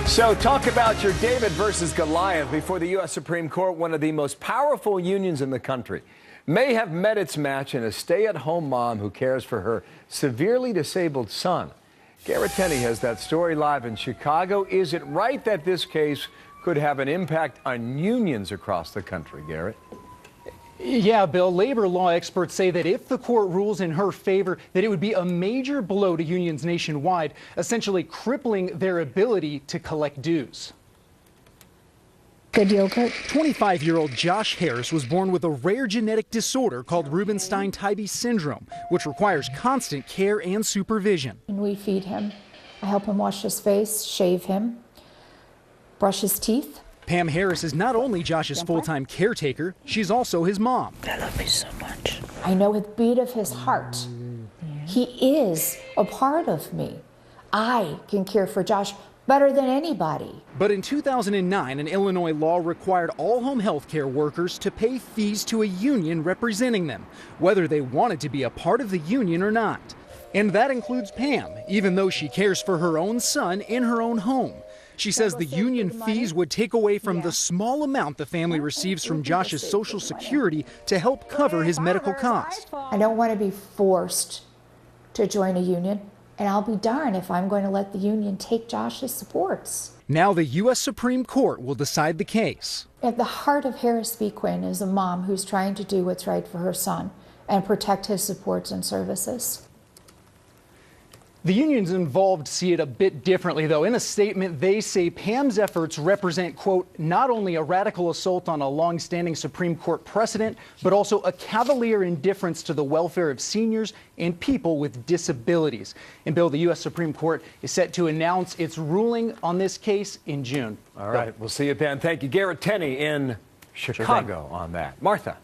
So talk about your David versus Goliath. Before the U.S. Supreme Court, one of the most powerful unions in the country may have met its match in a stay-at-home mom who cares for her severely disabled son. Garrett Tenney has that story live in Chicago. Is it right that this case could have an impact on unions across the country, Garrett? Yeah, Bill, labor law experts say that if the court rules in her favor, that it would be a major blow to unions nationwide, essentially crippling their ability to collect dues. Good yogurt. 25-year-old Josh Harris was born with a rare genetic disorder called Rubinstein-Tybee syndrome, which requires constant care and supervision. We feed him. I help him wash his face, shave him, brush his teeth. Pam Harris is not only Josh's full-time caretaker, she's also his mom. I love you so much. I know with the beat of his heart, he is a part of me. I can care for Josh better than anybody. But in 2009, an Illinois law required all home health care workers to pay fees to a union representing them, whether they wanted to be a part of the union or not. And that includes Pam, even though she cares for her own son in her own home. She says the union fees would take away from the small amount the family receives from Josh's Social Security to help cover his medical costs. I don't want to be forced to join a union, and I'll be darned if I'm going to let the union take Josh's supports. Now the U.S. Supreme Court will decide the case. At the heart of Harris v. Quinn is a mom who's trying to do what's right for her son and protect his supports and services. The unions involved see it a bit differently, though. In a statement, they say Pam's efforts represent, quote, not only a radical assault on a long-standing Supreme Court precedent, but also a cavalier indifference to the welfare of seniors and people with disabilities. And, Bill, the U.S. Supreme Court is set to announce its ruling on this case in June. All right, we'll see you then. Thank you. Garrett Tenney in Chicago on that. Martha.